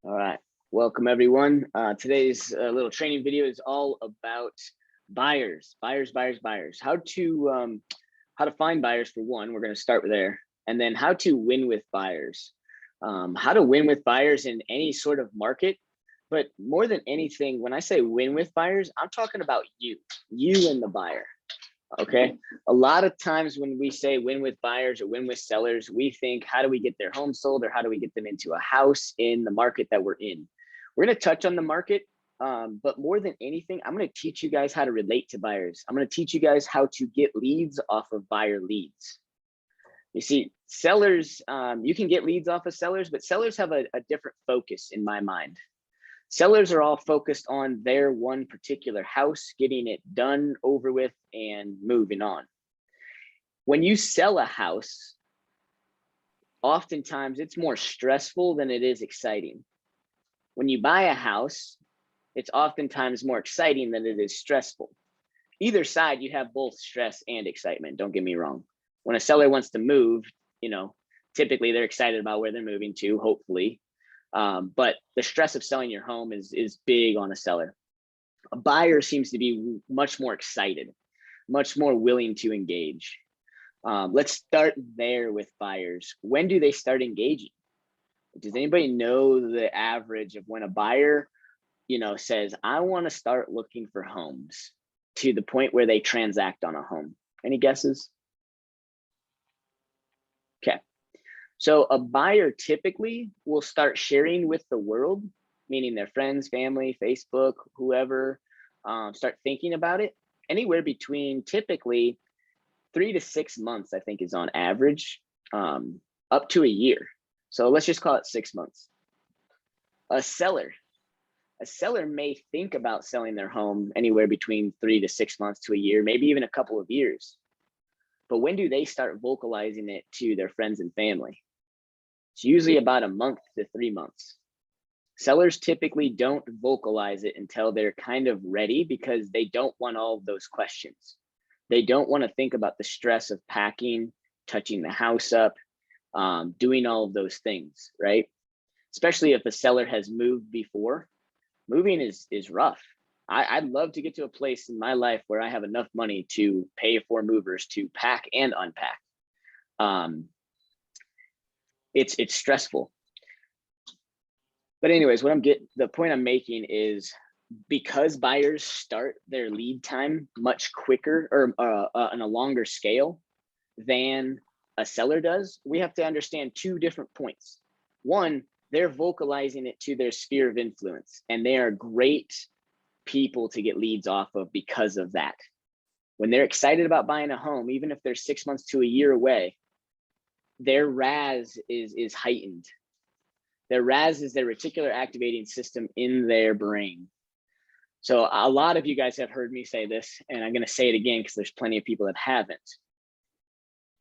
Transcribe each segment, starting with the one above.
All right, welcome everyone. Today's little training video is all about buyers. How to find buyers for one. We're going to start there, and then how to win with buyers. How to win with buyers in any sort of market. But more than anything, when I say win with buyers, I'm talking about you and the buyer. Okay. A lot of times when we say win with buyers or win with sellers, we think, how do we get their home sold or how do we get them into a house in the market that we're in? We're going to touch on the market, but more than anything, I'm going to teach you guys how to relate to buyers. I'm going to teach you guys how to get leads off of buyer leads. You see, sellers, you can get leads off of sellers, but sellers have a different focus in my mind. Sellers are all focused on their one particular house, getting it done, over with, and moving on. When you sell a house, oftentimes it's more stressful than it is exciting. When you buy a house, it's oftentimes more exciting than it is stressful. Either side, you have both stress and excitement, don't get me wrong. When a seller wants to move, typically they're excited about where they're moving to, hopefully. But the stress of selling your home is big on a seller. A buyer seems to be much more excited, much more willing to engage. Let's start there with buyers. When do they start engaging? Does anybody know the average of when a buyer, says, I want to start looking for homes, to the point where they transact on a home? Any guesses? Okay. So a buyer typically will start sharing with the world, meaning their friends, family, Facebook, whoever, start thinking about it anywhere between typically 3 to 6 months, I think is on average, up to a year. So let's just call it 6 months. A seller may think about selling their home anywhere between 3 to 6 months to a year, maybe even a couple of years. But when do they start vocalizing it to their friends and family? It's usually about a month to 3 months. Sellers typically don't vocalize it until they're kind of ready, because they don't want all of those questions. They don't want to think about the stress of packing, touching the house up, doing all of those things, right? Especially if the seller has moved before. Moving is rough. I'd love to get to a place in my life where I have enough money to pay for movers to pack and unpack. It's stressful. But anyways, the point I'm making is, because buyers start their lead time much quicker or on a longer scale than a seller does, we have to understand 2 different points. One, they're vocalizing it to their sphere of influence, and they are great people to get leads off of because of that. When they're excited about buying a home, even if they're 6 months to a year away, their RAS is heightened. Their RAS is their reticular activating system in their brain. So a lot of you guys have heard me say this, and I'm going to say it again because there's plenty of people that haven't.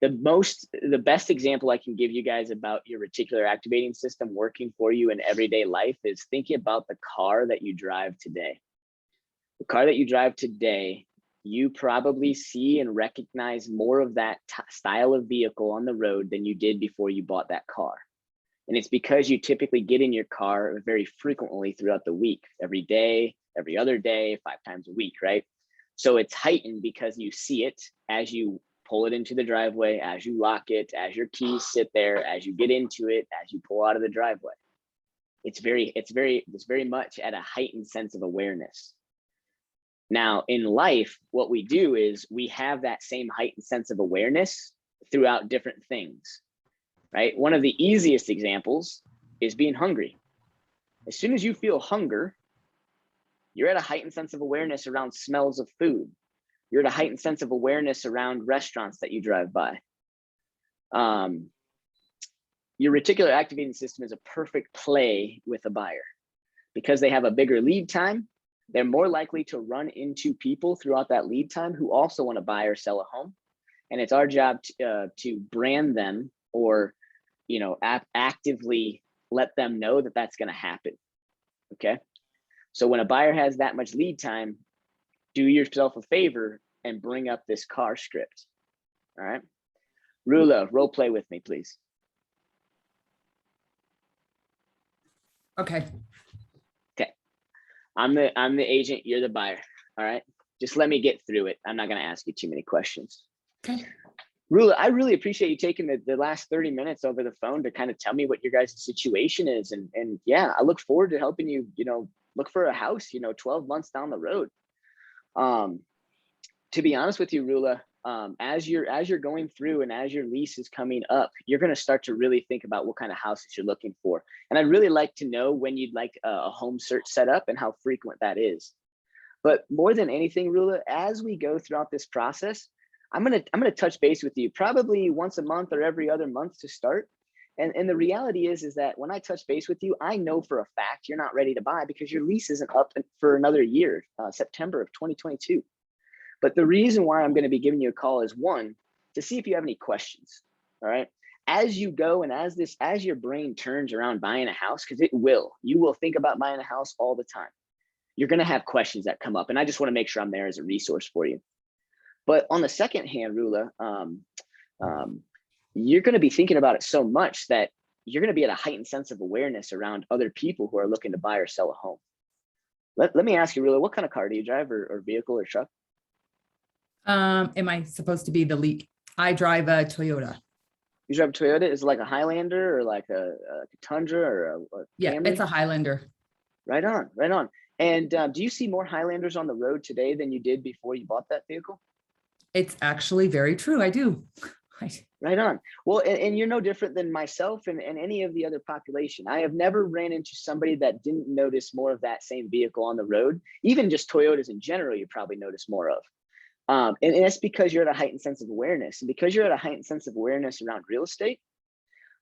The best example I can give you guys about your reticular activating system working for you in everyday life is thinking about the car that you drive today. The car that you drive today, you probably see and recognize more of that style of vehicle on the road than you did before you bought that car. And it's because you typically get in your car very frequently throughout the week, every day, every other day, 5 times a week, right? So it's heightened because you see it as you pull it into the driveway, as you lock it, as your keys sit there, as you get into it, as you pull out of the driveway. It's very much at a heightened sense of awareness. Now, in life, what we do is we have that same heightened sense of awareness throughout different things, right? One of the easiest examples is being hungry. As soon as you feel hunger, you're at a heightened sense of awareness around smells of food. You're at a heightened sense of awareness around restaurants that you drive by. Your reticular activating system is a perfect play with a buyer. Because they have a bigger lead time, they're more likely to run into people throughout that lead time who also want to buy or sell a home. And it's our job to brand them, or actively let them know that that's going to happen. Okay. So when a buyer has that much lead time, do yourself a favor and bring up this car script. All right. Rula, role play with me, please. Okay. Okay. I'm the agent, you're the buyer. All right. Just let me get through it. I'm not going to ask you too many questions. Okay. Rula, I really appreciate you taking the last 30 minutes over the phone to kind of tell me what your guys' situation is. And yeah, I look forward to helping you, look for a house, 12 months down the road. To be honest with you, Rula, as you're going through and as your lease is coming up, you're going to start to really think about what kind of houses you're looking for. And I'd really like to know when you'd like a home search set up and how frequent that is. But more than anything, Rula, as we go throughout this process, I'm gonna touch base with you probably once a month or every other month to start. And the reality is that when I touch base with you, I know for a fact you're not ready to buy because your lease isn't up for another year, September of 2022. But the reason why I'm going to be giving you a call is, one, to see if you have any questions. All right. As you go and as your brain turns around buying a house, because you will think about buying a house all the time. You're going to have questions that come up. And I just want to make sure I'm there as a resource for you. But on the second hand, Rula, you're going to be thinking about it so much that you're going to be at a heightened sense of awareness around other people who are looking to buy or sell a home. Let me ask you, Rula, what kind of car do you drive, or vehicle or truck? Am I supposed to be the lead? I drive a Toyota. You drive a Toyota? Is it like a Highlander or like a Tundra or a Yeah, Camry? it's a Highlander. Right on, right on. And do you see more Highlanders on the road today than you did before you bought that vehicle? It's actually very true. I do. Right on. Well, and you're no different than myself and any of the other population. I have never ran into somebody that didn't notice more of that same vehicle on the road. Even just Toyotas in general, you probably notice more of. And that's because you're at a heightened sense of awareness. And because you're at a heightened sense of awareness around real estate,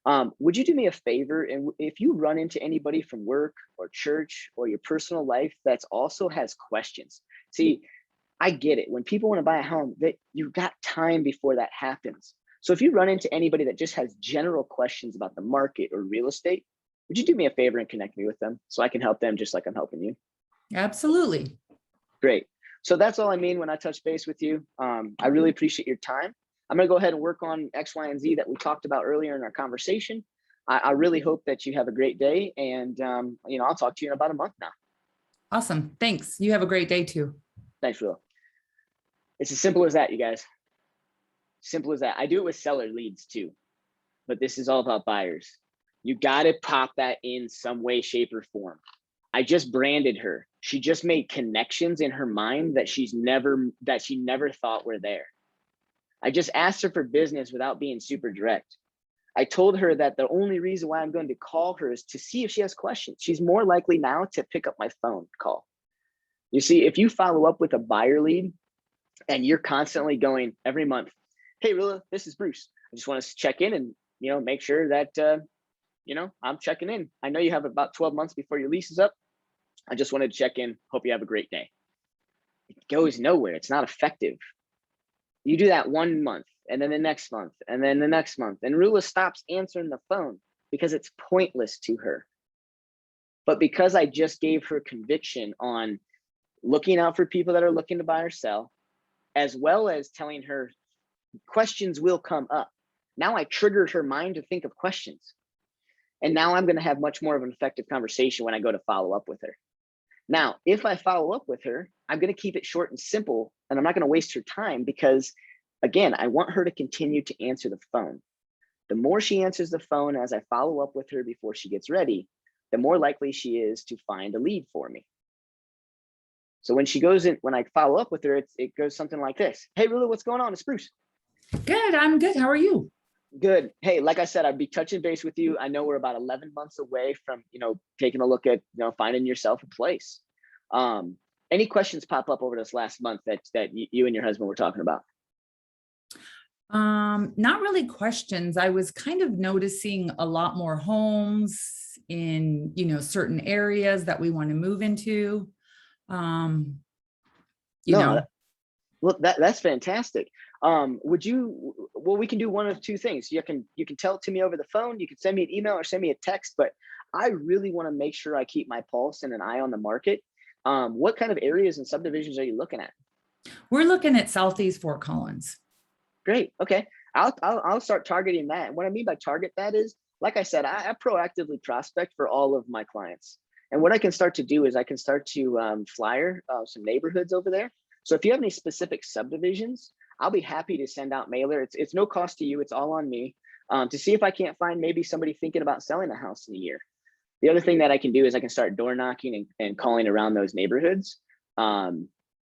would you do me a favor? And if you run into anybody from work or church or your personal life that's also has questions, see, I get it. When people want to buy a home, that you've got time before that happens. So if you run into anybody that just has general questions about the market or real estate, would you do me a favor and connect me with them so I can help them just like I'm helping you? Absolutely. Great. So that's all I mean when I touch base with you. I really appreciate your time. I'm going to go ahead and work on X, Y, and Z that we talked about earlier in our conversation. I really hope that you have a great day. And, I'll talk to you in about a month now. Awesome. Thanks. You have a great day too. Thanks, Will. It's as simple as that, you guys. Simple as that. I do it with seller leads too, but this is all about buyers. You got to pop that in some way, shape, or form. I just branded her. She just made connections in her mind that she never thought were there. I just asked her for business without being super direct. I told her that the only reason why I'm going to call her is to see if she has questions. She's more likely now to pick up my phone call. You see, if you follow up with a buyer lead and you're constantly going every month, hey, Rilla, this is Bruce. I just want to check in and, make sure that, I'm checking in. I know you have about 12 months before your lease is up. I just wanted to check in. Hope you have a great day. It goes nowhere. It's not effective. You do that 1 month and then the next month and then the next month. And Rula stops answering the phone because it's pointless to her. But because I just gave her conviction on looking out for people that are looking to buy or sell, as well as telling her questions will come up. Now I triggered her mind to think of questions. And now I'm going to have much more of an effective conversation when I go to follow up with her. Now, if I follow up with her, I'm going to keep it short and simple, and I'm not going to waste her time because, again, I want her to continue to answer the phone. The more she answers the phone as I follow up with her before she gets ready, the more likely she is to find a lead for me. So when she goes in, when I follow up with her, it goes something like this. Hey, Rula, what's going on? It's Bruce. Good. I'm good. How are you? Good. Hey, like I said, I'd be touching base with you. I know we're about 11 months away from, taking a look at, finding yourself a place. Any questions pop up over this last month that you and your husband were talking about? Not really questions. I was kind of noticing a lot more homes in, certain areas that we want to move into. Well, that's fantastic. We can do one of two things. You can tell it to me over the phone. You can send me an email or send me a text, but I really want to make sure I keep my pulse and an eye on the market. What kind of areas and subdivisions are you looking at? We're looking at Southeast Fort Collins. Great. Okay. I'll start targeting that. And what I mean by target that is like I said, I proactively prospect for all of my clients. And what I can start to do is I can start to flyer some neighborhoods over there. So if you have any specific subdivisions, I'll be happy to send out mailer. It's no cost to you. It's all on me, to see if I can't find maybe somebody thinking about selling a house in a year. The other thing that I can do is I can start door knocking and calling around those neighborhoods.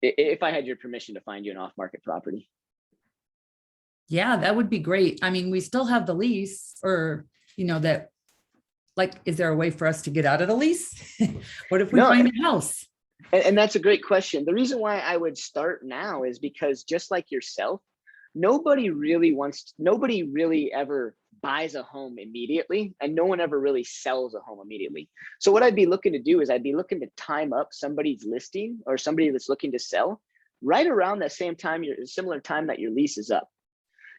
If I had your permission to find you an off-market property. Yeah, that would be great. I mean, we still have the lease, or, that, like, is there a way for us to get out of the lease? What if we No, find a house? and that's a great question. The reason why I would start now is because, just like yourself, nobody really ever buys a home immediately, and no one ever really sells a home immediately. So what I'd be looking to do is I'd be looking to time up somebody's listing or somebody that's looking to sell right around that same time, similar time that your lease is up.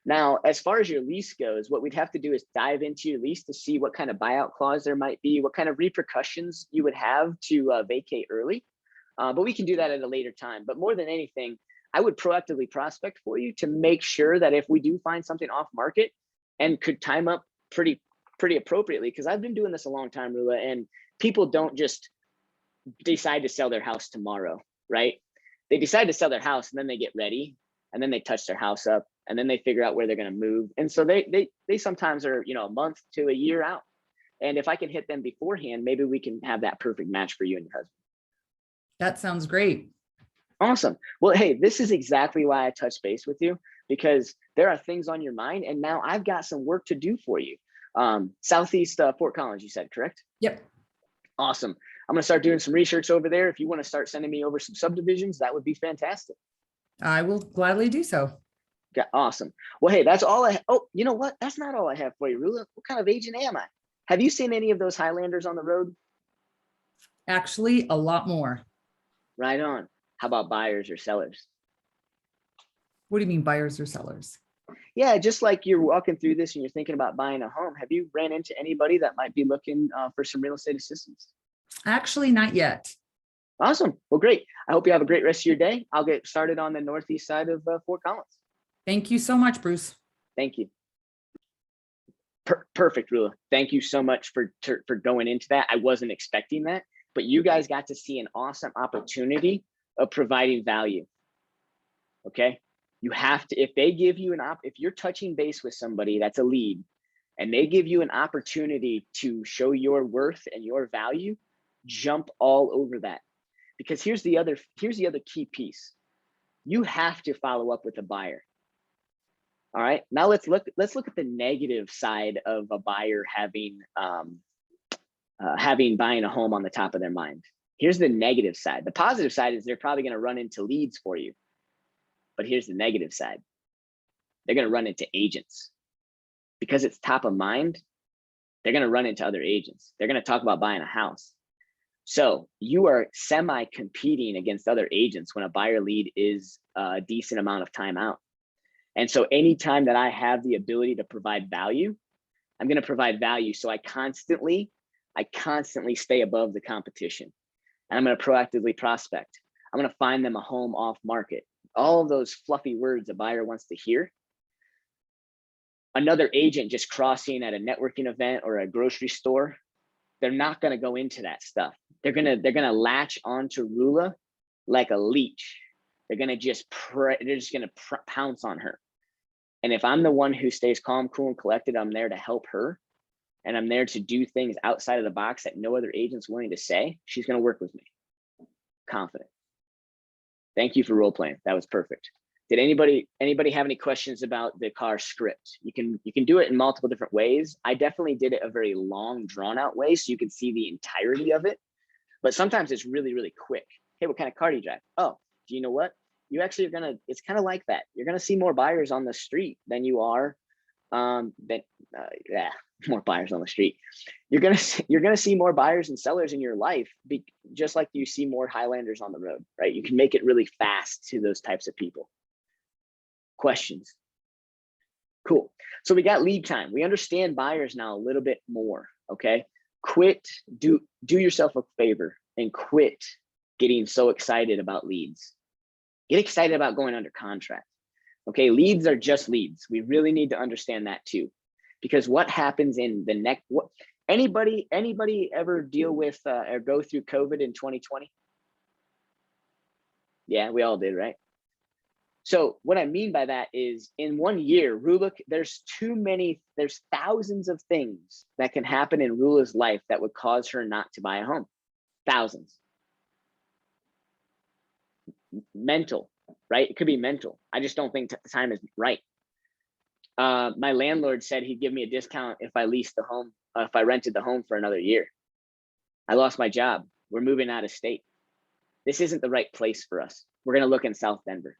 Now, as far as your lease goes, what we'd have to do is dive into your lease to see what kind of buyout clause there might be, what kind of repercussions you would have to vacate early. But we can do that at a later time. But more than anything, I would proactively prospect for you to make sure that if we do find something off market and could time up pretty appropriately, because I've been doing this a long time, Rula, and people don't just decide to sell their house tomorrow, right? They decide to sell their house and then they get ready and then they touch their house up and then they figure out where they're going to move. And so they sometimes are, a month to a year out. And if I can hit them beforehand, maybe we can have that perfect match for you and your husband. That sounds great. Awesome. Well, hey, this is exactly why I touched base with you, because there are things on your mind and now I've got some work to do for you. Southeast Fort Collins, you said, correct? Yep. Awesome. I'm going to start doing some research over there. If you want to start sending me over some subdivisions, that would be fantastic. I will gladly do so. Yeah, awesome. Well, hey, that's all oh, you know what? That's not all I have for you, Rula. What kind of agent am I? Have you seen any of those Highlanders on the road? Actually, a lot more. Right on. How about buyers or sellers? What do you mean, buyers or sellers? Yeah, just like you're walking through this and you're thinking about buying a home, have you ran into anybody that might be looking for some real estate assistance? Actually, not yet. Awesome. Well, great. I hope you have a great rest of your day. I'll get started on the northeast side of Fort Collins. Thank you so much, Bruce. Thank you. Perfect, Rula. Thank you so much for going into that. I wasn't expecting that, but you guys got to see an awesome opportunity of providing value. Okay. You have to, if they give you if you're touching base with somebody that's a lead and they give you an opportunity to show your worth and your value, jump all over that. Because here's the other key piece. You have to follow up with a buyer. All right. Now let's look at the negative side of a buyer having buying a home on the top of their mind. Here's the negative side. The positive side is they're probably going to run into leads for you. But here's the negative side. They're going to run into agents. Because it's top of mind, they're going to run into other agents. They're going to talk about buying a house. So you are semi-competing against other agents when a buyer lead is a decent amount of time out. And so anytime that I have the ability to provide value, I'm going to provide value. So I constantly stay above the competition. And I'm going to proactively prospect. I'm going to find them a home off market. All of those fluffy words a buyer wants to hear. Another agent just crossing at a networking event or a grocery store, they're not going to go into that stuff. They're going to latch onto Rula like a leech. They're going to pounce on her. And if I'm the one who stays calm, cool, and collected, I'm there to help her. And I'm there to do things outside of the box that no other agent's willing to say. She's going to work with me. Confident. Thank you for role playing. That was perfect. Did anybody have any questions about the car script? You can do it in multiple different ways. I definitely did it a very long, drawn out way so you can see the entirety of it. But sometimes it's really, really quick. Hey, what kind of car do you drive? Oh, do you know what? You actually are gonna. It's kind of like that. You're gonna see more buyers on the street than you are. More buyers on the street. You're gonna see more buyers and sellers in your life, just like you see more Highlanders on the road, right? You can make it really fast to those types of people. Questions? Cool. So we got lead time. We understand buyers now a little bit more. Okay. Do yourself a favor and quit getting so excited about leads. Get excited about going under contract. Okay. Leads are just leads. We really need to understand that too. because what happens in the next, what anybody ever deal with or go through COVID in 2020? Yeah, we all did, right? So what I mean by that is in 1 year, Rula, there's thousands of things that can happen in Rula's life that would cause her not to buy a home. Thousands. Mental, right? It could be mental. I just don't think the time is right. My landlord said he'd give me a discount if I leased the home, if I rented the home for another year. I lost my job. We're moving out of state. This isn't the right place for us. We're going to look in South Denver,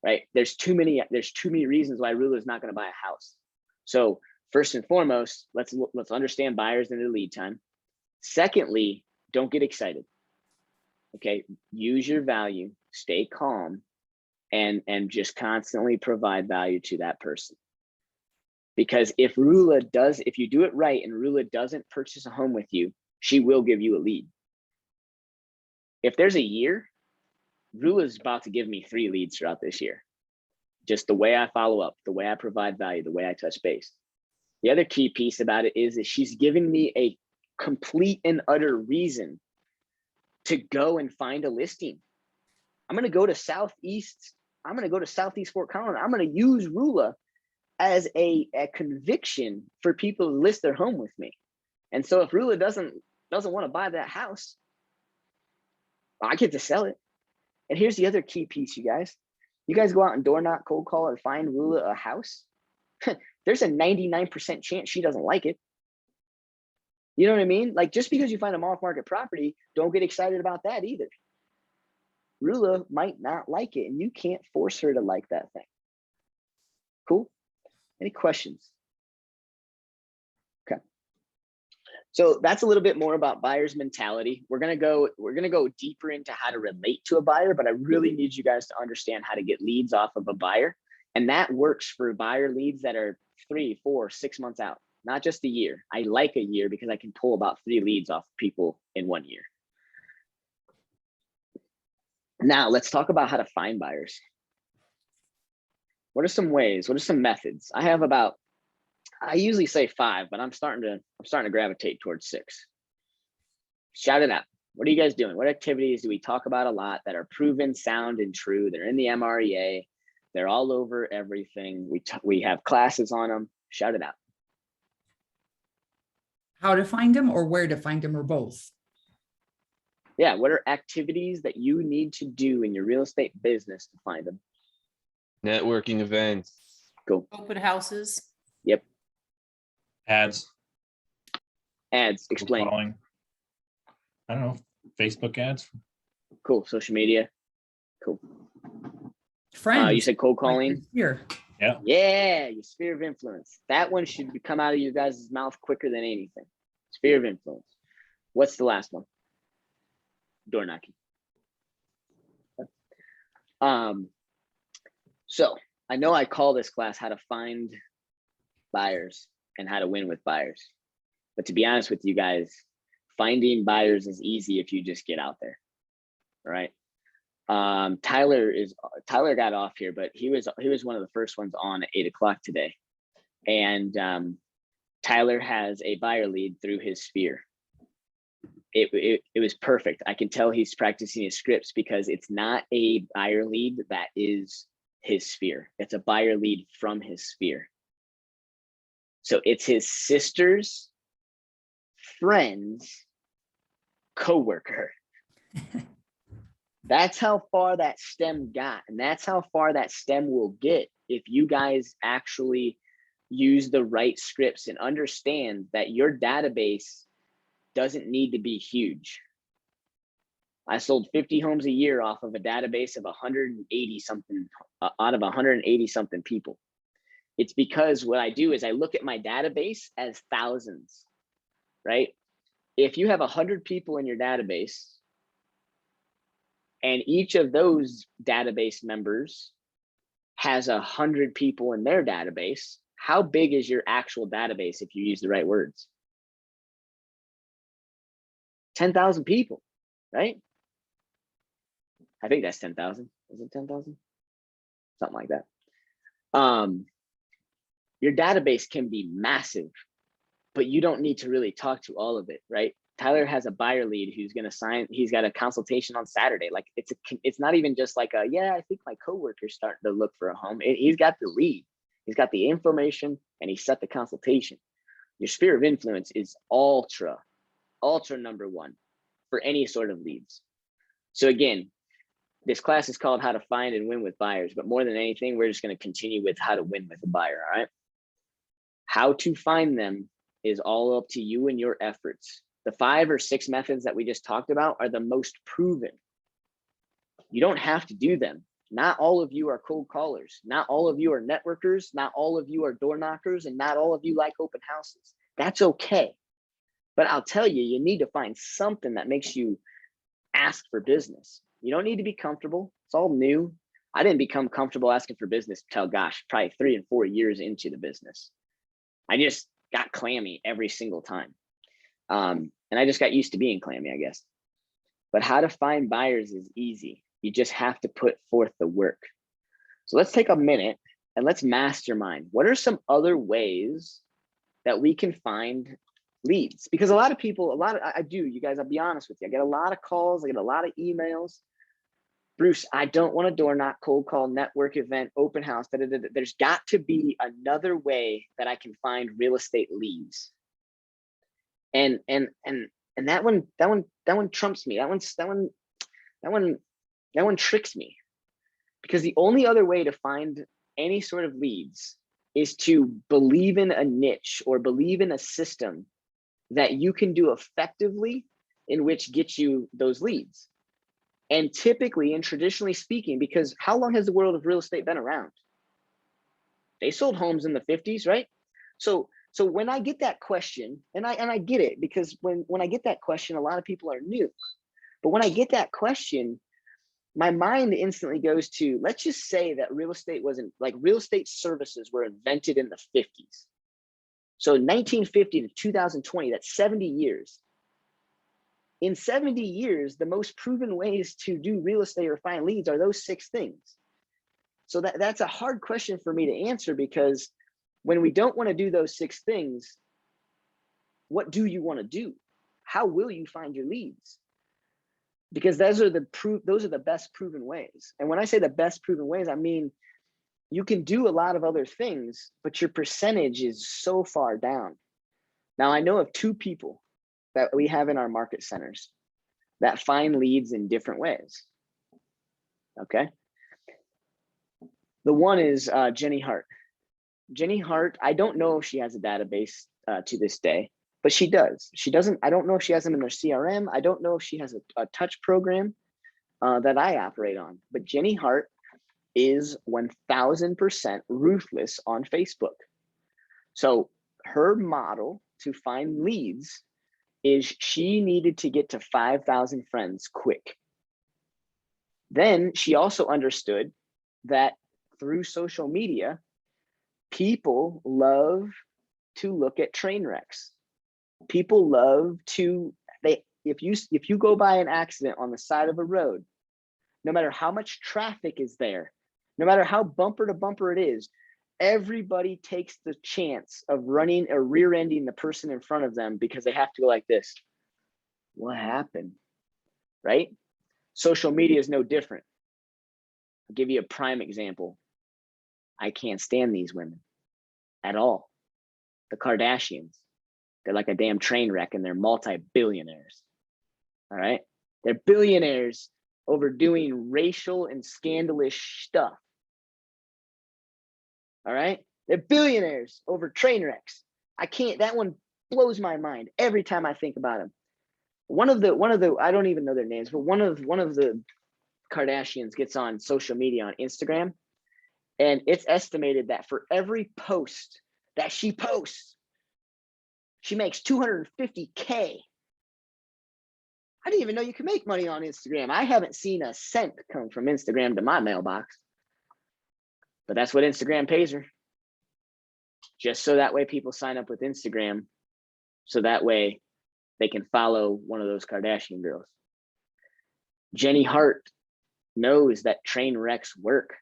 right? There's too many reasons why Rula is not going to buy a house. So first and foremost, let's understand buyers and their lead time. Secondly, don't get excited. Okay, use your value, stay calm, and just constantly provide value to that person. Because if you do it right and Rula doesn't purchase a home with you, she will give you a lead. If there's a year, Rula's about to give me 3 leads throughout this year. Just the way I follow up, the way I provide value, the way I touch base. The other key piece about it is that she's giving me a complete and utter reason to go and find a listing. I'm going to go to Southeast Fort Collins. I'm going to use Rula as a conviction for people to list their home with me. And so if Rula doesn't want to buy that house, I get to sell it. And here's the other key piece, you guys. You guys go out and door knock, cold call, or find Rula a house. There's a 99% chance she doesn't like it. You know what I mean? Like, just because you find a off-market property, don't get excited about that either. Rula might not like it, and you can't force her to like that thing. Cool? Any questions? Okay. So that's a little bit more about buyer's mentality. We're gonna go deeper into how to relate to a buyer, but I really need you guys to understand how to get leads off of a buyer. And that works for buyer leads that are 3, 4, 6 months out, not just a year. I like a year because I can pull about 3 leads off people in 1 year. Now let's talk about how to find buyers. What are some ways? What are some methods? I usually say 5, but I'm starting to gravitate towards 6. Shout it out. What are you guys doing? What activities do we talk about a lot that are proven, sound, and true? They're in the MREA. They're all over everything. We have classes on them. Shout it out. How to find them or where to find them or both? Yeah, what are activities that you need to do in your real estate business to find them? Networking events. Cool. Open houses. Yep. Ads. Explain. Calling. I don't know. Facebook ads. Cool. Social media. Cool. Friends. You said cold calling. Here. Yeah. Yeah, your sphere of influence. That one should come out of you guys' mouth quicker than anything. Sphere of influence. What's the last one? Door knocking. So I know I call this class how to find buyers and how to win with buyers. But to be honest with you guys, finding buyers is easy if you just get out there. All right. Tyler got off here, but he was one of the first ones on at 8 o'clock today. And Tyler has a buyer lead through his sphere. It was perfect. I can tell he's practicing his scripts because it's not a buyer lead that is his sphere. It's a buyer lead from his sphere. So it's his sister's friend's coworker. That's how far that stem got. And that's how far that stem will get if you guys actually use the right scripts and understand that your database doesn't need to be huge. I sold 50 homes a year off of a database of 180 something, out of 180 something people. It's because what I do is I look at my database as thousands, right? If you have 100 people in your database and each of those database members has 100 people in their database, how big is your actual database if you use the right words? 10,000 people, right? I think that's 10,000. Is it 10,000? Something like that. Your database can be massive, but you don't need to really talk to all of it, right? Tyler has a buyer lead who's going to sign. He's got a consultation on Saturday. Like it's not even just like yeah, I think my coworker's starting to look for a home. He's got the lead, he's got the information, and he set the consultation. Your sphere of influence is ultra number one for any sort of leads. So again, this class is called How to Find and Win with Buyers, but more than anything, we're just going to continue with how to win with a buyer. All right. How to find them is all up to you and your efforts. The 5 or 6 methods that we just talked about are the most proven. You don't have to do them. Not all of you are cold callers. Not all of you are networkers. Not all of you are door knockers, and not all of you like open houses. That's okay. But I'll tell you, you need to find something that makes you ask for business. You don't need to be comfortable. It's all new. I didn't become comfortable asking for business until, gosh, probably 3 and 4 years into the business. I just got clammy every single time. And I just got used to being clammy, I guess. But how to find buyers is easy. You just have to put forth the work. So let's take a minute and let's mastermind. What are some other ways that we can find leads? Because a lot of people, I do, you guys, I'll be honest with you. I get a lot of calls. I get a lot of emails. Bruce, I don't want to door knock, cold call, network event, open house. There's got to be another way that I can find real estate leads. And that one trumps me. That one tricks me, because the only other way to find any sort of leads is to believe in a niche or believe in a system that you can do effectively, in which gets you those leads. And typically and traditionally speaking, because how long has the world of real estate been around? They sold homes in the 50s, right? So when I get that question, and I get it, because when I get that question, a lot of people are new. But when I get that question, my mind instantly goes to, let's just say that real estate wasn't, like, real estate services were invented in the 50s. So 1950 to 2020, that's 70 years. In 70 years, the most proven ways to do real estate or find leads are those 6 things. So that's a hard question for me to answer, because when we don't want to do those 6 things, what do you want to do? How will you find your leads? Because those are the best proven ways. And when I say the best proven ways, I mean, you can do a lot of other things, but your percentage is so far down. Now, I know of 2 people that we have in our market centers that find leads in different ways. Okay. The one is Jenny Hart. Jenny Hart, I don't know if she has a database to this day, but she does. She doesn't, I don't know if she has them in her CRM. I don't know if she has a touch program that I operate on, but Jenny Hart is 1000% ruthless on Facebook. So her model to find leads is she needed to get to 5,000 friends quick. Then she also understood that through social media, people love to look at train wrecks. People love to, if you go by an accident on the side of a road, no matter how much traffic is there, no matter how bumper to bumper it is, everybody takes the chance of running or rear-ending the person in front of them, because they have to go like this. What happened? Right? Social media is no different. I'll give you a prime example. I can't stand these women at all. The Kardashians. They're like a damn train wreck, and they're multi-billionaires. All right? They're billionaires over doing racial and scandalous stuff. All right? They're billionaires over train wrecks. I can't, that one blows my mind every time I think about them. One of the, I don't even know their names, but one of the Kardashians gets on social media on Instagram, and it's estimated that for every post that she posts, she makes $250K. I didn't even know you could make money on Instagram. I haven't seen a cent come from Instagram to my mailbox, but that's what Instagram pays her. Just so that way people sign up with Instagram, so that way they can follow one of those Kardashian girls. Jenny Hart knows that train wrecks work.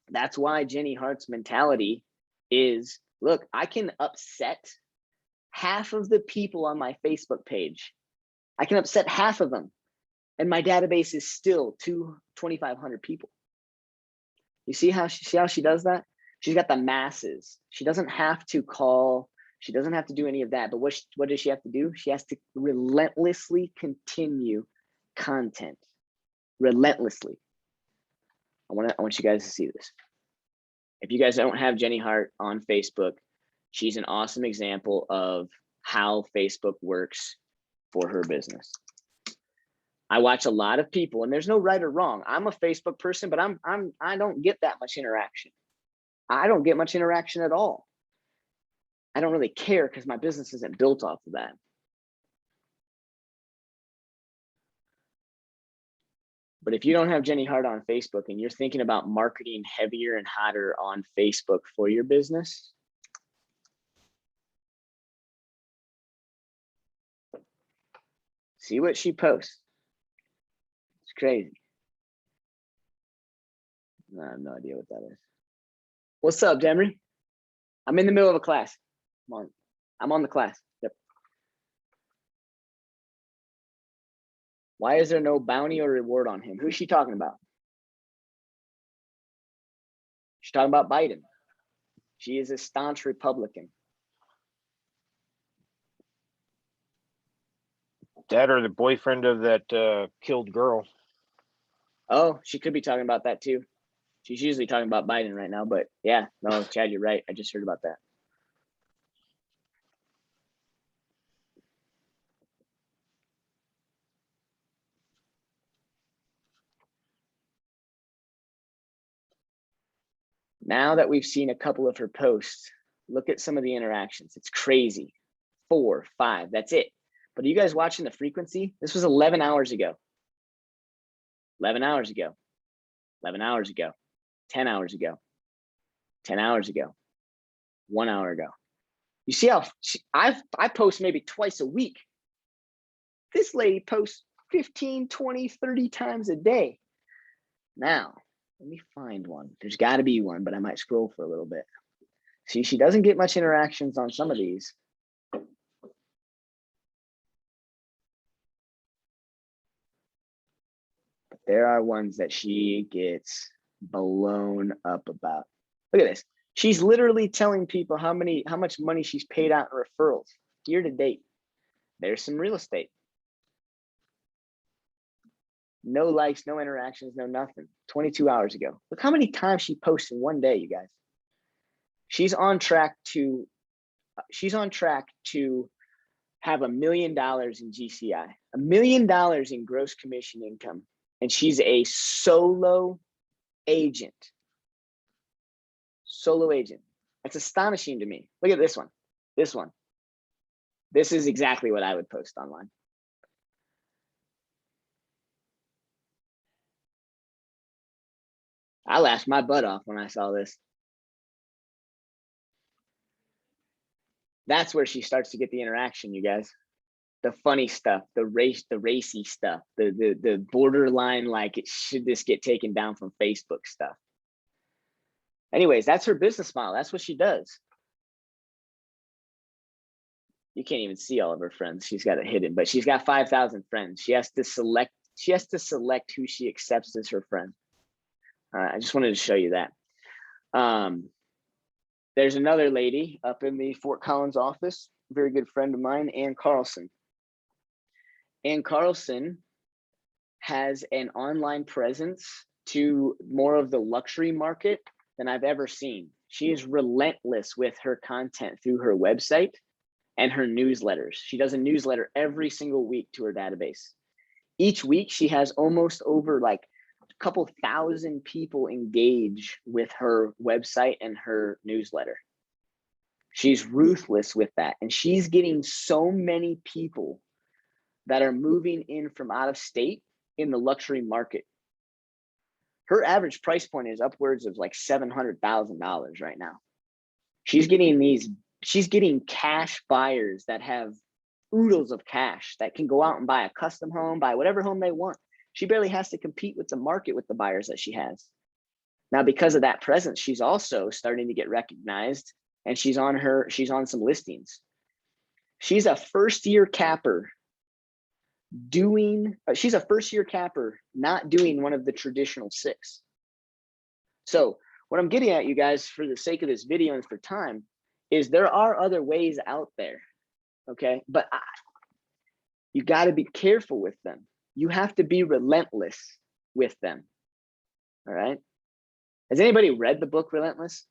That's why Jenny Hart's mentality is Look, I can upset half of the people on my Facebook page. I can upset half of them, and my database is still 2,500 people. You see how she does that? She's got the masses. She doesn't have to call. She doesn't have to do any of that. But what does she have to do? She has to relentlessly continue content. Relentlessly. I want you guys to see this. If you guys don't have Jenny Hart on Facebook, she's an awesome example of how Facebook works for her business. I watch a lot of people, and there's no right or wrong. I'm a Facebook person, but I don't get that much interaction. I don't get much interaction at all. I don't really care because my business isn't built off of that. But if you don't have Jenny Hart on Facebook and you're thinking about marketing heavier and hotter on Facebook for your business, see what she posts. It's crazy. I have no idea what that is. What's up, Demery? I'm in the middle of a class. I'm on the class. Yep. Why is there no bounty or reward on him? Who's she talking about? She's talking about Biden. She is a staunch Republican. That or the boyfriend of that killed girl. Oh, she could be talking about that too. She's usually talking about Biden right now, but yeah, no, Chad, you're right. I just heard about that. Now that we've seen a couple of her posts, look at some of the interactions. It's crazy. 4, 5, that's it. But are you guys watching the frequency? This was 11 hours ago. 11 hours ago. 11 hours ago. 10 hours ago. 10 hours ago. 1 hour ago. You see how I post maybe twice a week. This lady posts 15, 20, 30 times a day. Now, let me find one. There's got to be one, but I might scroll for a little bit. See, she doesn't get much interactions on some of these. But there are ones that she gets blown up about. Look at this. She's literally telling people how much money she's paid out in referrals year to date. There's some real estate. No likes, no interactions, no nothing. 22 hours ago. Look how many times she posts in one day, you guys. She's on track to have $1 million in GCI, $1 million in gross commission income. And she's a solo agent. Solo agent. That's astonishing to me. Look at this one. This one. This is exactly what I would post online. I laughed my butt off when I saw this. That's where she starts to get the interaction, you guys. The funny stuff, the racy stuff, the borderline, like, should this get taken down from Facebook stuff. Anyways, that's her business model. That's what she does. You can't even see all of her friends. She's got it hidden, but she's got 5,000 friends. She has to select who she accepts as her friend. I just wanted to show you that. There's another lady up in the Fort Collins office, a very good friend of mine, Ann Carlson. Ann Carlson has an online presence to more of the luxury market than I've ever seen. She is relentless with her content through her website and her newsletters. She does a newsletter every single week to her database. Each week, she has almost over like a couple thousand people engage with her website and her newsletter. She's ruthless with that. And she's getting so many people that are moving in from out of state in the luxury market. Her average price point is upwards of like $700,000 right now. She's getting cash buyers that have oodles of cash that can go out and buy a custom home, buy whatever home they want. She barely has to compete with the market with the buyers that she has. Now, because of that presence, she's also starting to get recognized and she's on some listings. She's a first-year capper she's a first-year capper not doing one of the traditional 6. So what I'm getting at, you guys, for the sake of this video and for time, is there are other ways out there, okay? But you got to be careful with them. You have to be relentless with them, all right? Has anybody read the book Relentless?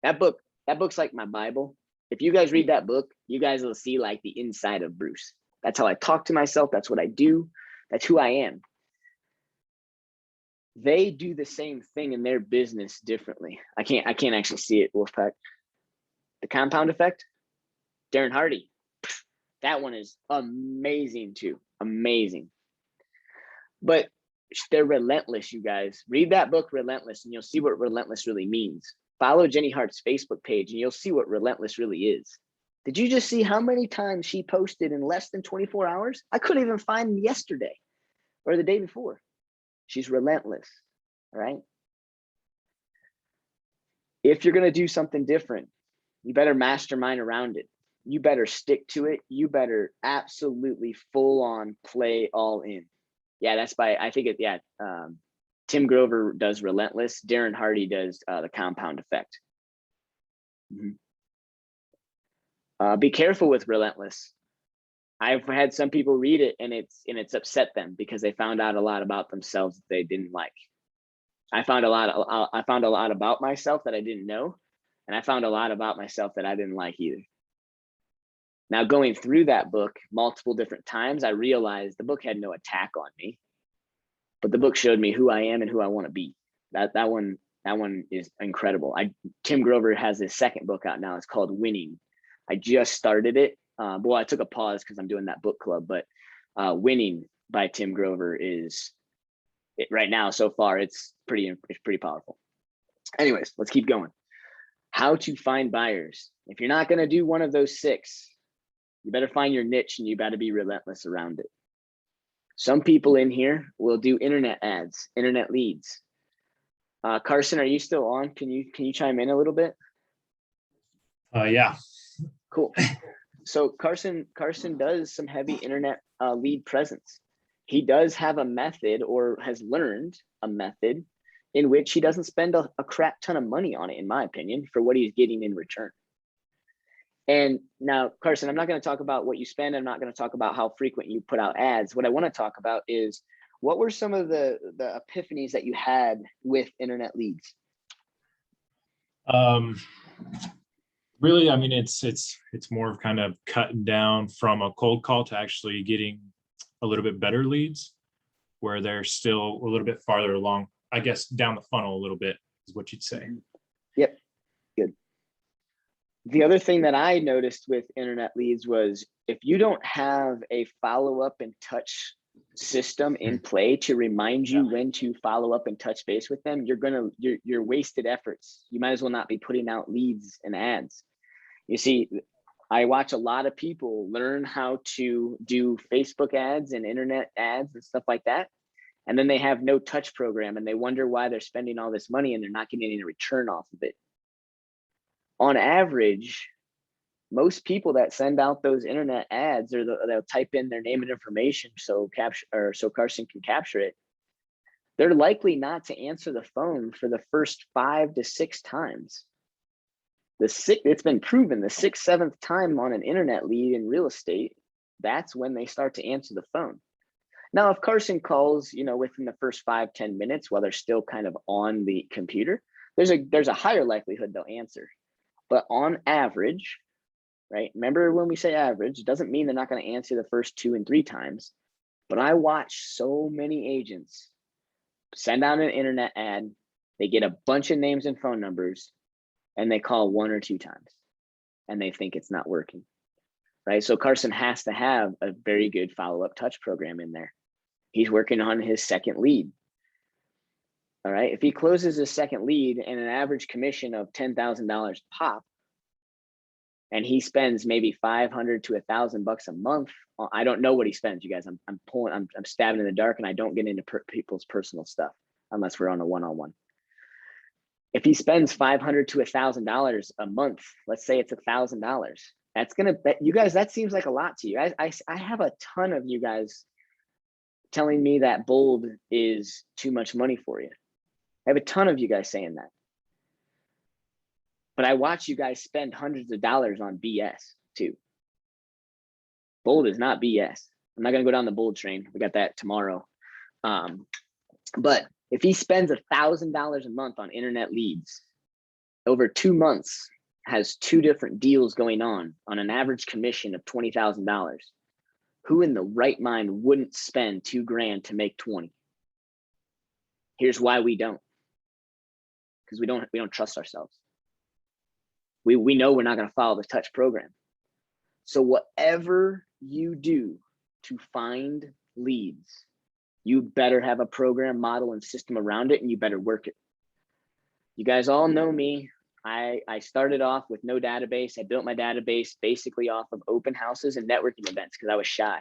That book's like my Bible. If you guys read that book, you guys will see like the inside of Bruce. That's how I talk to myself. That's what I do. That's who I am. They do the same thing in their business differently. I can't actually see it, Wolfpack. The compound effect, Darren Hardy. That one is amazing too. Amazing. But they're relentless, you guys. Read that book, Relentless, and you'll see what relentless really means. Follow Jenny Hart's Facebook page and you'll see what relentless really is. Did you just see how many times she posted in less than 24 hours? I couldn't even find them yesterday or the day before. She's relentless, all right? If you're gonna do something different, you better mastermind around it. You better stick to it. You better absolutely full on play all in. Yeah, that's by, I think Tim Grover does Relentless. Darren Hardy does the Compound Effect. Be careful with Relentless. I've had some people read it and it's upset them because they found out a lot about themselves that they didn't like. I found a lot about myself that I didn't know, and I found a lot about myself that I didn't like either. Now, going through that book multiple different times, I realized the book had no attack on me, but the book showed me who I am and who I want to be. That one is incredible. Tim Grover has his second book out now. It's called Winning. I just started it. Well, I took a pause because I'm doing that book club, but Winning by Tim Grover is right now so far. It's pretty powerful. Anyways, let's keep going. How to find buyers. If you're not going to do one of those 6, you better find your niche and you better be relentless around it. Some people in here will do internet ads, internet leads. Carson, are you still on? Can you chime in a little bit? Yeah. Cool. So Carson does some heavy internet lead presence. He does have a method, or has learned a method, in which he doesn't spend a crap ton of money on it, in my opinion, for what he's getting in return. And now, Carson, I'm not going to talk about what you spend. I'm not going to talk about how frequent you put out ads. What I want to talk about is, what were some of the epiphanies that you had with internet leads? Really, I mean, it's more of kind of cutting down from a cold call to actually getting a little bit better leads, where they're still a little bit farther along, I guess, down the funnel a little bit is what you'd say. Yep. Good. The other thing that I noticed with internet leads was, if you don't have a follow-up and touch system in play to remind you when to follow up and touch base with them, you're wasted efforts. You might as well not be putting out leads and ads. You see, I watch a lot of people learn how to do Facebook ads and internet ads and stuff like that, and then they have no touch program and they wonder why they're spending all this money and they're not getting any return off of it. On average, most people that send out those internet ads, or they'll type in their name and information so Carson can capture it, they're likely not to answer the phone for the first 5 to 6 times. It's been proven the 6th, 7th time on an internet lead in real estate, that's when they start to answer the phone. Now, if Carson calls, within the first 5-10 minutes while they're still kind of on the computer, there's a higher likelihood they'll answer. But on average, right? Remember, when we say average, it doesn't mean they're not going to answer the first 2 and 3 times. But I watch so many agents send out an internet ad, they get a bunch of names and phone numbers, and they call 1 or 2 times, and they think it's not working, right? So Carson has to have a very good follow-up touch program in there. He's working on his second lead. All right, if he closes his second lead and an average commission of $10,000 pop, and he spends maybe $500 to $1,000 a month, I don't know what he spends, you guys. I'm stabbing in the dark, and I don't get into people's personal stuff unless we're on a one-on-one. If he spends $500 to $1,000 a month, let's say it's $1,000, that's gonna bet you guys, that seems like a lot to you. I have a ton of you guys telling me that Bold is too much money for you. I have a ton of you guys saying that. But I watch you guys spend hundreds of dollars on BS too. Bold is not BS. I'm not gonna go down the Bold train. We got that tomorrow. But if he spends $1,000 a month on internet leads over 2 months, has 2 different deals going on an average commission of $20,000, who in the right mind wouldn't spend $2,000 to make 20? Here's why we don't. Because we don't trust ourselves. We know we're not going to follow the touch program. So whatever you do to find leads, you better have a program, model, and system around it, and you better work it. You guys all know me. I started off with no database. I built my database basically off of open houses and networking events because I was shy.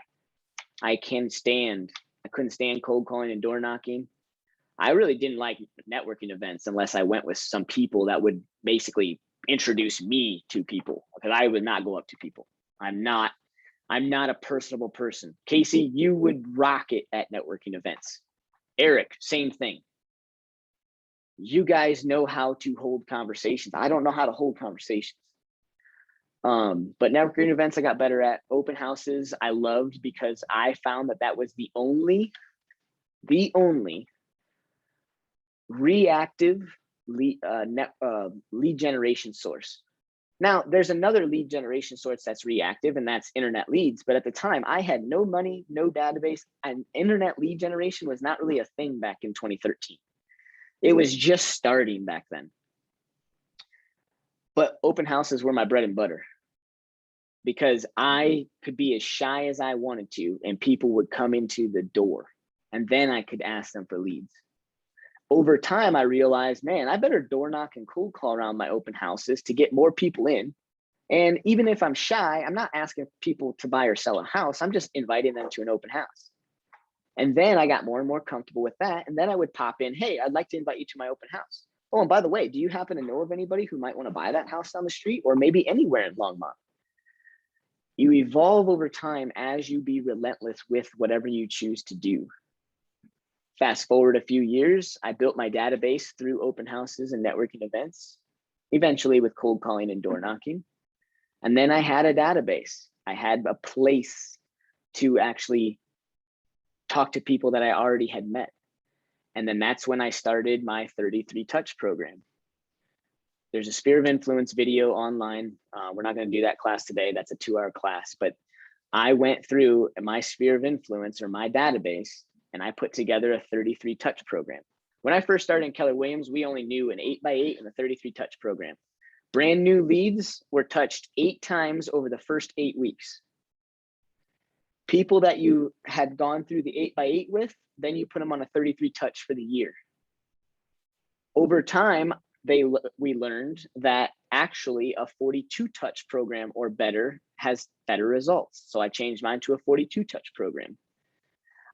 I couldn't stand cold calling and door knocking. I really didn't like networking events unless I went with some people that would basically introduce me to people, because I would not go up to people. I'm not a personable person. Casey, you would rock it at networking events. Eric, same thing. You guys know how to hold conversations. I don't know how to hold conversations. But networking events I got better at. Open houses I loved because I found that was the only reactive lead generation source. Now, there's another lead generation source that's reactive, and that's internet leads. But at the time, I had no money, no database, and internet lead generation was not really a thing back in 2013. It was just starting back then. But open houses were my bread and butter because I could be as shy as I wanted to, and people would come into the door, and then I could ask them for leads. Over time, I realized, man, I better door knock and cold call around my open houses to get more people in. And even if I'm shy, I'm not asking people to buy or sell a house. I'm just inviting them to an open house. And then I got more and more comfortable with that. And then I would pop in, hey, I'd like to invite you to my open house. Oh, and by the way, do you happen to know of anybody who might want to buy that house down the street or maybe anywhere in Longmont? You evolve over time as you be relentless with whatever you choose to do. Fast forward a few years, I built my database through open houses and networking events, eventually with cold calling and door knocking. And then I had a database. I had a place to actually talk to people that I already had met. And then that's when I started my 33 touch program. There's a sphere of influence video online. We're not going to do that class today. That's a 2-hour class, but I went through my sphere of influence or my database, and I put together a 33 touch program. When I first started in Keller Williams, we only knew an 8x8 and a 33 touch program. Brand new leads were touched 8 times over the first 8 weeks. People that you had gone through the 8x8 with, then you put them on a 33 touch for the year. Over time, we learned that actually a 42 touch program or better has better results. So I changed mine to a 42 touch program.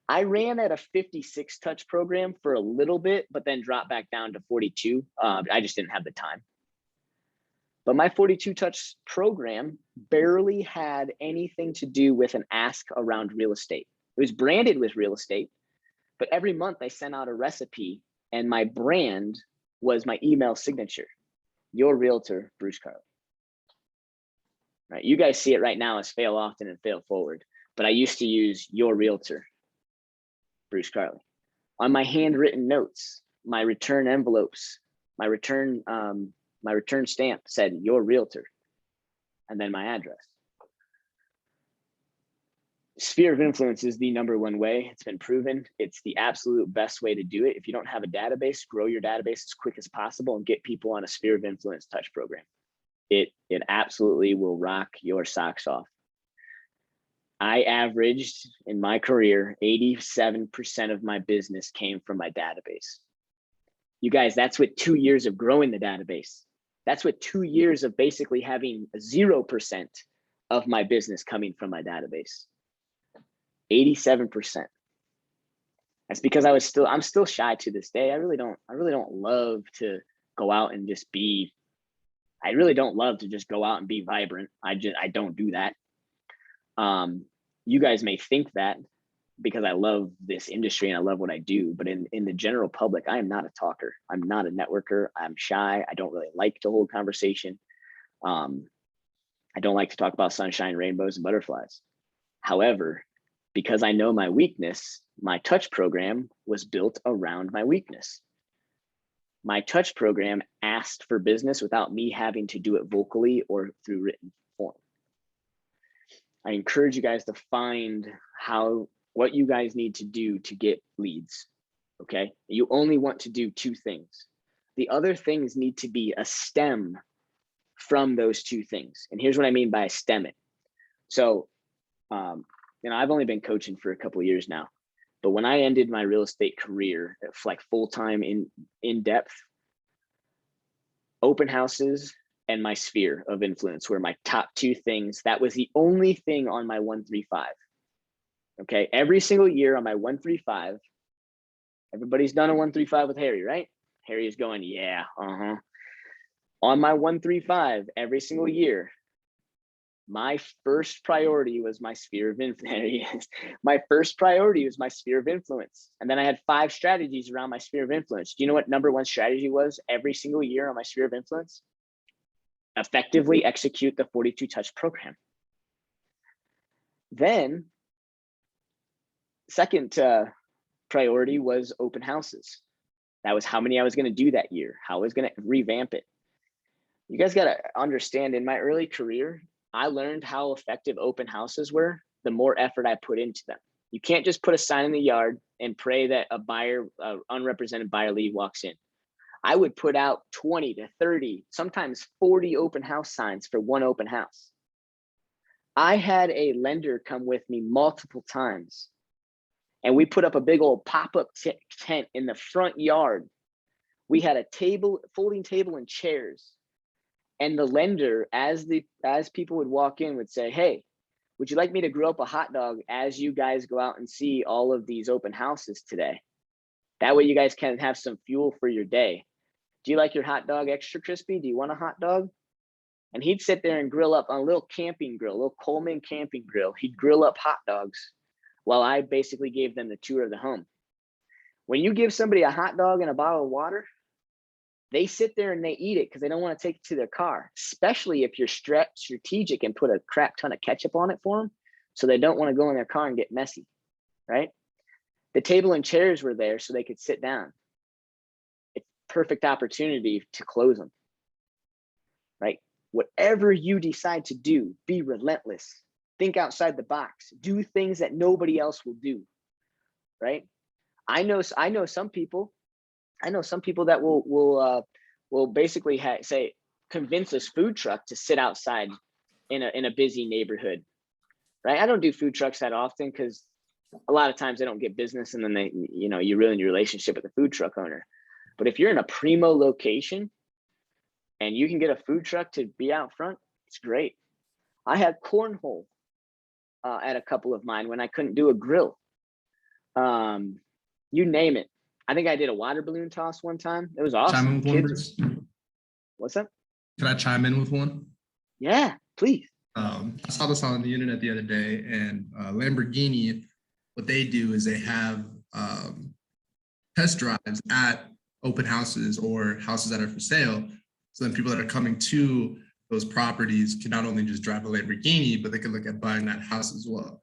I ran at a 56 touch program for a little bit, but then dropped back down to 42. I just didn't have the time. But my 42 touch program barely had anything to do with an ask around real estate. It was branded with real estate, but every month I sent out a recipe and my brand was my email signature, your realtor, Bruce Carley. Right? You guys see it right now as fail often and fail forward, but I used to use your realtor, Bruce Carley. On my handwritten notes, my return envelopes, my return stamp said your realtor, and then my address. Sphere of influence is the #1 way. It's been proven. It's the absolute best way to do it. If you don't have a database, grow your database as quick as possible and get people on a sphere of influence touch program. It absolutely will rock your socks off. I averaged in my career, 87% of my business came from my database. You guys, that's with 2 years of growing the database. That's with 2 years of basically having 0% of my business coming from my database. 87%. That's because I'm still shy to this day. I really don't love to go out and just be, I really don't love to just go out and be vibrant. I don't do that. You guys may think that because I love this industry and I love what I do, but in the general public, I am not a talker. I'm not a networker. I'm shy. I don't really like to hold conversation. I don't like to talk about sunshine, rainbows, and butterflies. However, because I know my weakness, my touch program was built around my weakness. My touch program asked for business without me having to do it vocally or through written form. I encourage you guys to find what you guys need to do to get leads. Okay. You only want to do 2 things. The other things need to be a stem from those 2 things. And here's what I mean by a stem it. So, I've only been coaching for a couple of years now, but when I ended my real estate career, like full-time in depth, open houses and my sphere of influence were my top 2 things. That was the only thing on my 135. Okay. Every single year on my 135, everybody's done a 135 with Harry, right? Harry is going, yeah, On my 135, every single year, my first priority was my sphere of influence. My first priority was my sphere of influence. And then I had 5 strategies around my sphere of influence. Do you know what number 1 strategy was every single year on my sphere of influence? Effectively execute the 42 touch program. Then, second priority was open houses. That was how many I was going to do that year, how I was going to revamp it. You guys got to understand, in my early career, I learned how effective open houses were the more effort I put into them. You can't just put a sign in the yard and pray that a unrepresented buyer lead walks in. I would put out 20 to 30, sometimes 40 open house signs for one open house. I had a lender come with me multiple times, and we put up a big old pop-up tent in the front yard. We had a table, folding table and chairs. And the lender, as people would walk in, would say, hey, would you like me to grill up a hot dog as you guys go out and see all of these open houses today? That way you guys can have some fuel for your day. Do you like your hot dog extra crispy? Do you want a hot dog? And he'd sit there and grill up on a little camping grill, a little Coleman camping grill. He'd grill up hot dogs while I basically gave them the tour of the home. When you give somebody a hot dog and a bottle of water, they sit there and they eat it because they don't want to take it to their car, especially if you're strategic and put a crap ton of ketchup on it for them. So they don't want to go in their car and get messy, right? The table and chairs were there so they could sit down. It's perfect opportunity to close them, right? Whatever you decide to do, be relentless. Think outside the box. Do things that nobody else will do, right? I know some people that will basically say, convince this food truck to sit outside in a busy neighborhood, right? I don't do food trucks that often because a lot of times they don't get business, and then you ruin your relationship with the food truck owner. But if you're in a primo location and you can get a food truck to be out front, it's great. I had cornhole at a couple of mine when I couldn't do a grill. You name it. I think I did a water balloon toss one time. It was awesome. Chime in with one, Bruce? What's up? Can I chime in with one? Yeah, please. I saw this on the internet the other day, and Lamborghini, what they do is they have test drives at open houses or houses that are for sale. So then people that are coming to those properties can not only just drive a Lamborghini, but they can look at buying that house as well.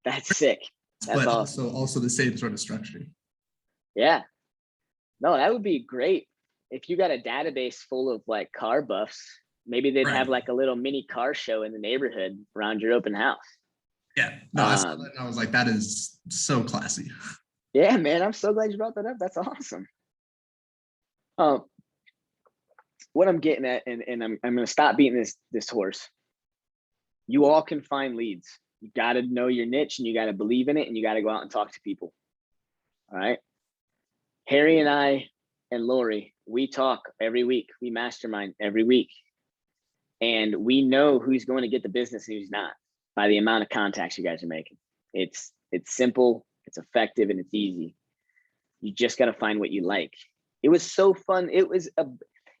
That's sick. That's but awesome. also the same sort of structure. Yeah. No, that would be great. If you got a database full of like car buffs, maybe they'd have like a little mini car show in the neighborhood around your open house. Yeah. No, I saw that and I was like, that is so classy. Yeah, man. I'm so glad you brought that up. That's awesome. What I'm getting at, and I'm going to stop beating this horse. You all can find leads. You got to know your niche, and you got to believe in it, and you got to go out and talk to people. All right. Harry and I and Lori, we talk every week. We mastermind every week. And we know who's going to get the business and who's not by the amount of contacts you guys are making. It's simple, it's effective, and it's easy. You just got to find what you like. It was so fun.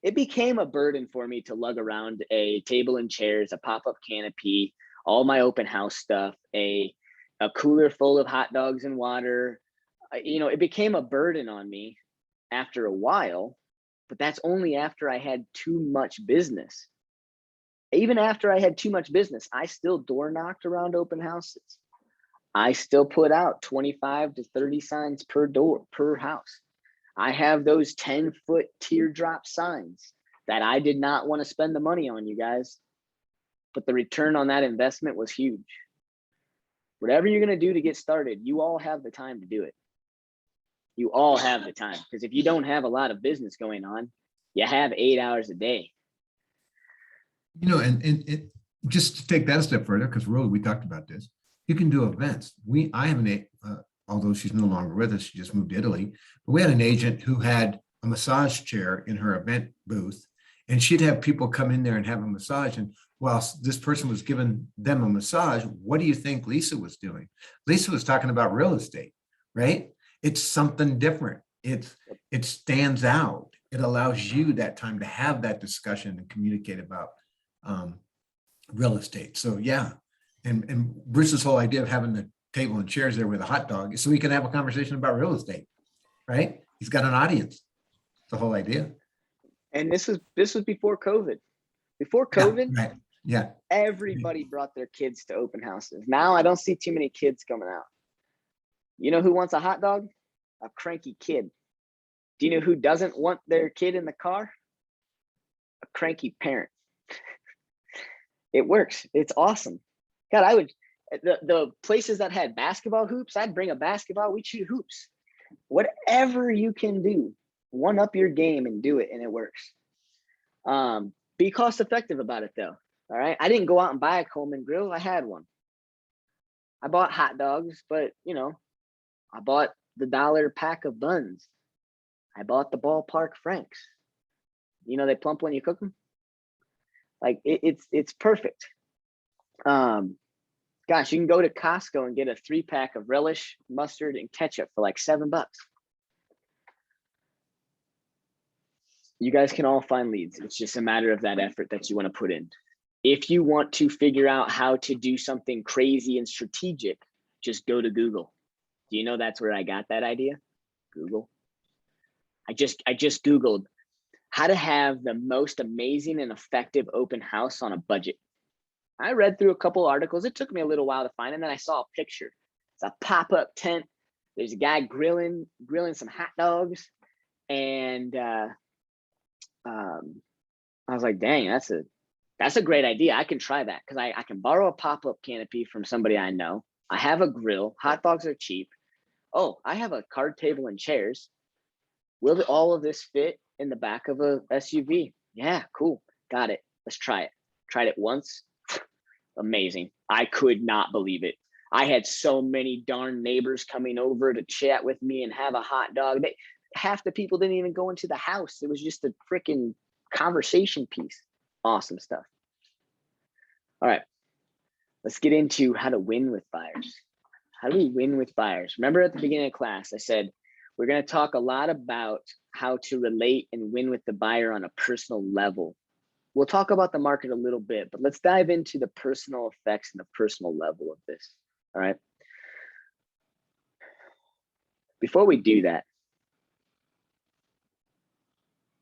it became a burden for me to lug around a table and chairs, a pop-up canopy, all my open house stuff, a cooler full of hot dogs and water. You know, it became a burden on me after a while, but that's only after I had too much business. Even after I had too much business, I still door knocked around open houses. I still put out 25 to 30 signs per door, per house. I have those 10-foot teardrop signs that I did not want to spend the money on, you guys. But the return on that investment was huge. Whatever you're going to do to get started, you all have the time to do it. You all have the time, because if you don't have a lot of business going on, you have 8 hours a day. You know, and it just to take that a step further, because really we talked about this, you can do events. I have an although she's no longer with us, she just moved to Italy, but we had an agent who had a massage chair in her event booth, and she'd have people come in there and have a massage. And while this person was giving them a massage, what do you think Lisa was doing? Lisa was talking about real estate, right? It's something different. It stands out. It allows you that time to have that discussion and communicate about real estate. So yeah, and Bruce's whole idea of having the table and chairs there with a hot dog is so we can have a conversation about real estate, right? He's got an audience. The whole idea. And this was before COVID. Before COVID, yeah, right. Yeah, everybody brought their kids to open houses. Now I don't see too many kids coming out. You know who wants a hot dog? A cranky kid. Do you know who doesn't want their kid in the car? A cranky parent. It works. It's awesome. God, I would, the places that had basketball hoops, I'd bring a basketball, we'd shoot hoops. Whatever you can do, one up your game and do it, and it works. Be cost effective about it though. All right. I didn't go out and buy a Coleman grill. I had one. I bought hot dogs, but you know, I bought the $1 pack of buns. I bought the ballpark Franks. You know, they plump when you cook them. Like it's perfect. Gosh, you can go to Costco and get a 3-pack of relish, mustard, and ketchup for like $7. You guys can all find leads. It's just a matter of that effort that you want to put in. If you want to figure out how to do something crazy and strategic, just go to Google. Do you know that's where I got that idea? Google. I just Googled how to have the most amazing and effective open house on a budget. I read through a couple articles. It took me a little while to find it, and then I saw a picture. It's a pop-up tent. There's a guy grilling some hot dogs, and I was like, dang, that's a great idea. I can try that because I can borrow a pop-up canopy from somebody I know. I have a grill. Hot dogs are cheap. Oh, I have a card table and chairs. Will all of this fit in the back of a SUV? Yeah, cool. Got it. Let's try it. Tried it once. Amazing. I could not believe it. I had so many darn neighbors coming over to chat with me and have a hot dog. Half the people didn't even go into the house. It was just a freaking conversation piece. Awesome stuff. All right. Let's get into how to win with buyers. How do we win with buyers? Remember at the beginning of class, I said, we're going to talk a lot about how to relate and win with the buyer on a personal level. We'll talk about the market a little bit, but let's dive into the personal effects and the personal level of this. All right. Before we do that,